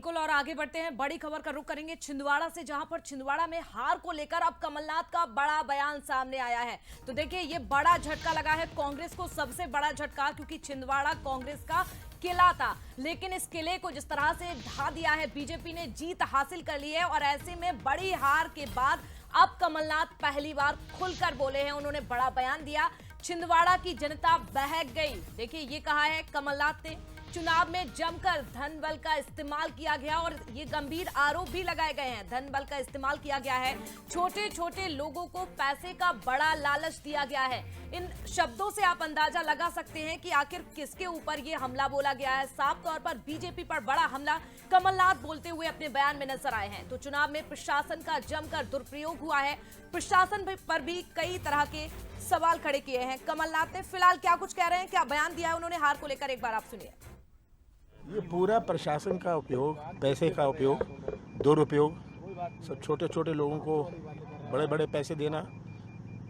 बिल्कुल। और आगे बढ़ते हैं, बड़ी खबर का रुख करेंगे छिंदवाड़ा से, जहां पर छिंदवाड़ा में हार को लेकर अब कमलनाथ का बड़ा बयान सामने आया है। तो देखिए, ये बड़ा झटका लगा है कांग्रेस को, सबसे बड़ा झटका, क्योंकि छिंदवाड़ा कांग्रेस का किला था, लेकिन इस किले को जिस तरह से ढा दिया है, बीजेपी ने जीत हासिल कर ली है। और ऐसे में बड़ी हार के बाद अब कमलनाथ पहली बार खुलकर बोले हैं, उन्होंने बड़ा बयान दिया। छिंदवाड़ा की जनता बहक गई। देखिए, ये कहा है कमलनाथ ने, चुनाव में जमकर धन बल का इस्तेमाल किया गया और ये गंभीर आरोप भी लगाए गए हैं। धन बल का इस्तेमाल किया गया है, छोटे छोटे लोगों को पैसे का बड़ा लालच दिया गया है। इन शब्दों से आप अंदाजा लगा सकते हैं कि आखिर किसके ऊपर ये हमला बोला गया है। साफ तौर पर बीजेपी पर बड़ा हमला कमलनाथ बोलते हुए अपने बयान में नजर आए हैं। तो चुनाव में प्रशासन का जमकर दुरुपयोग हुआ है, प्रशासन पर भी कई तरह के सवाल खड़े किए हैं कमलनाथ ने। फिलहाल क्या कुछ कह रहे हैं, क्या बयान दिया है उन्होंने हार को लेकर, एक बार आप सुनिए। ये पूरा प्रशासन का उपयोग, पैसे का उपयोग, दुरुपयोग, सब छोटे छोटे लोगों को बड़े बड़े पैसे देना,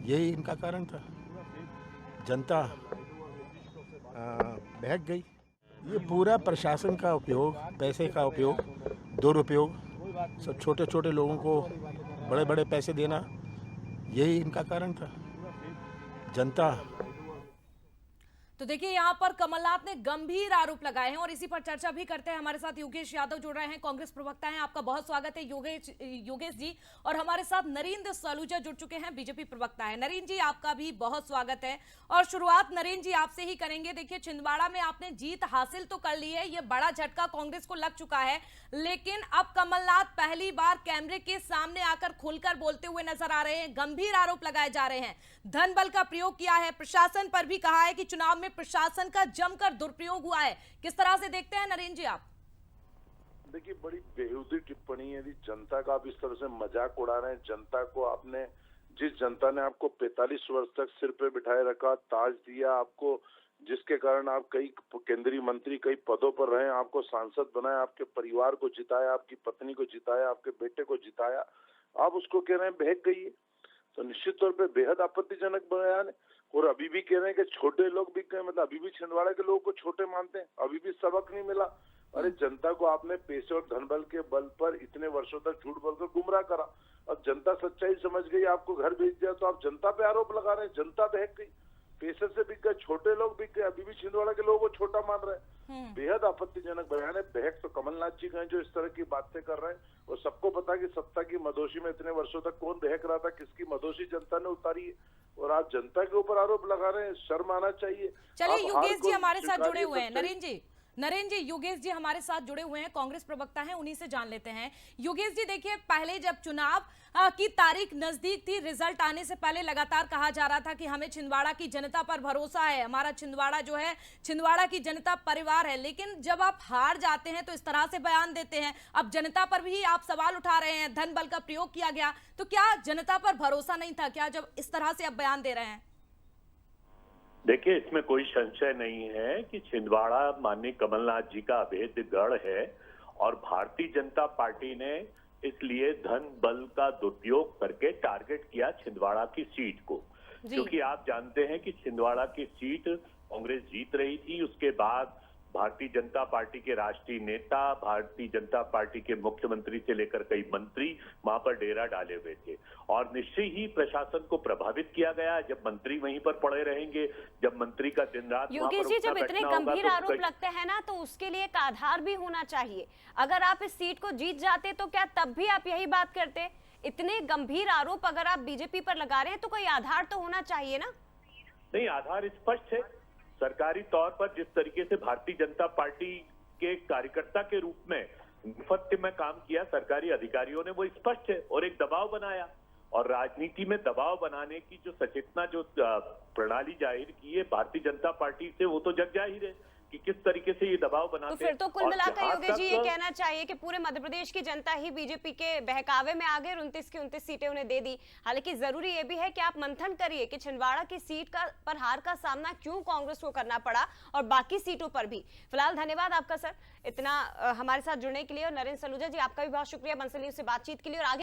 यही इनका कारण था। जनता बहक गई। ये पूरा प्रशासन का उपयोग, पैसे का उपयोग, दुरुपयोग, सब छोटे छोटे लोगों को बड़े बड़े पैसे देना, यही इनका कारण था। जनता। तो देखिए, यहां पर कमलनाथ ने गंभीर आरोप लगाए हैं और इसी पर चर्चा भी करते हैं। हमारे साथ योगेश यादव जुड़ रहे हैं, कांग्रेस प्रवक्ता हैं। आपका बहुत स्वागत है योगेश जी। और हमारे साथ नरेंद्र सलूजा जुड़ चुके हैं, बीजेपी प्रवक्ता है। नरेंद्र जी, आपका भी बहुत स्वागत है। और शुरुआत नरेंद्र जी आपसे ही करेंगे। देखिए, छिंदवाड़ा में आपने जीत हासिल तो कर ली है, ये बड़ा झटका कांग्रेस को लग चुका है, लेकिन अब कमलनाथ पहली बार कैमरे के सामने आकर खुलकर बोलते हुए नजर आ रहे हैं, गंभीर आरोप लगाए जा रहे हैं। धन बल का प्रयोग किया है, प्रशासन पर भी कहा है कि चुनाव में प्रशासन का जमकर दुरुपयोग हुआ है। किस तरह से देखते हैं नरेंद्र जी आप? देखिए, बड़ी बेहूदी टिप्पणी है। जनता का आप इस तरह से मजाक उड़ा रहे हैं। जनता को आपने, जिस जनता ने आपको 45 वर्ष तक सिर पे बिठाए रखा, ताज दिया आपको, जिसके कारण आप कई केंद्रीय मंत्री, कई पदों पर रहे, आपको सांसद बनाया, आपके परिवार को जिताया, आपकी पत्नी को जिताया, आपके बेटे को जिताया, आप उसको कह रहे हैं बहक गई है, तो निश्चित तौर पे बेहद आपत्तिजनक बयान है। और अभी भी कह रहे हैं कि छोटे लोग भी कहें, मतलब अभी भी छिंदवाड़ा के लोगों को छोटे मानते हैं, अभी भी सबक नहीं मिला। अरे, जनता को आपने पैसे और धन बल के बल पर इतने वर्षों तक झूठ बोलकर गुमराह करा, अब जनता सच्चाई समझ गई, आपको घर भेज दिया, तो आप जनता पे आरोप लगा रहे हैं। जनता बहक गई, पैसे से बिक गए, छोटे लोग बिक गए, अभी भी छिंदवाड़ा के लोगों को छोटा मान रहे हैं। बेहद आपत्तिजनक बयान है। बहक तो कमलनाथ जी का, जो इस तरह की बातें कर रहे हैं। और सबको पता कि सत्ता की मदोशी में इतने वर्षों तक कौन बहक रहा था, किसकी मदोशी जनता ने उतारी है, और आप जनता के ऊपर आरोप लगा रहे हैं, शर्म आना चाहिए। चलिए, योगेश जी हमारे साथ जुड़े हुए हैं। नरेंद्र जी, योगेश जी हमारे साथ जुड़े हुए हैं, कांग्रेस प्रवक्ता हैं, उन्हीं से जान लेते हैं। योगेश जी, देखिए, पहले जब चुनाव की तारीख नजदीक थी, रिजल्ट आने से पहले लगातार कहा जा रहा था कि हमें छिंदवाड़ा की जनता पर भरोसा है, हमारा छिंदवाड़ा जो है, छिंदवाड़ा की जनता परिवार है। लेकिन जब आप हार जाते हैं तो इस तरह से बयान देते हैं। अब जनता पर भी आप सवाल उठा रहे हैं, धन बल का प्रयोग किया गया, तो क्या जनता पर भरोसा नहीं था क्या, जब इस तरह से आप बयान दे रहे हैं? देखिए, इसमें कोई संशय नहीं है कि छिंदवाड़ा माननीय कमलनाथ जी का अभेद गढ़ है, और भारतीय जनता पार्टी ने इसलिए धन बल का दुरुपयोग करके टारगेट किया छिंदवाड़ा की सीट को, क्योंकि आप जानते हैं कि छिंदवाड़ा की सीट कांग्रेस जीत रही थी। उसके बाद भारतीय जनता पार्टी के राष्ट्रीय नेता, भारतीय जनता पार्टी के मुख्यमंत्री से लेकर कई मंत्री वहां पर डेरा डाले हुए थे, और निश्चय ही प्रशासन को प्रभावित किया गया। जब मंत्री वहीं पर पड़े रहेंगे, जब मंत्री का दिन रात योगेश जी, जब इतने गंभीर आरोप लगते हैं ना, तो उसके लिए एक आधार भी होना चाहिए। अगर आप इस सीट को जीत जाते तो क्या तब भी आप यही बात करते? इतने गंभीर आरोप अगर आप बीजेपी पर लगा रहे हैं तो कोई आधार तो होना चाहिए ना? नहीं, आधार स्पष्ट है। सरकारी तौर पर जिस तरीके से भारतीय जनता पार्टी के कार्यकर्ता के रूप में मुफ्त में काम किया सरकारी अधिकारियों ने, वो स्पष्ट है, और एक दबाव बनाया। और राजनीति में दबाव बनाने की जो सचेतना, जो प्रणाली जाहिर की है भारतीय जनता पार्टी से, वो तो जग जाहिर है कि किस तरीके से ये दबाव बनाते हैं। तो फिर तो कुल मिलाकर योगेश जी ये कहना चाहिए कि पूरे मध्य प्रदेश की जनता ही बीजेपी के बहकावे में आ गई, 29 की 29 सीटें उन्हें दे दी। हालांकि जरूरी ये भी है कि आप मंथन करिए कि छिंदवाड़ा की सीट पर हार का सामना क्यों कांग्रेस को करना पड़ा, और बाकी सीटों पर भी। फिलहाल धन्यवाद आपका सर, इतना हमारे साथ जुड़ने के लिए। और नरेंद्र सलूजा जी, आपका भी बहुत शुक्रिया बंसल न्यूज से बातचीत के लिए। और आगे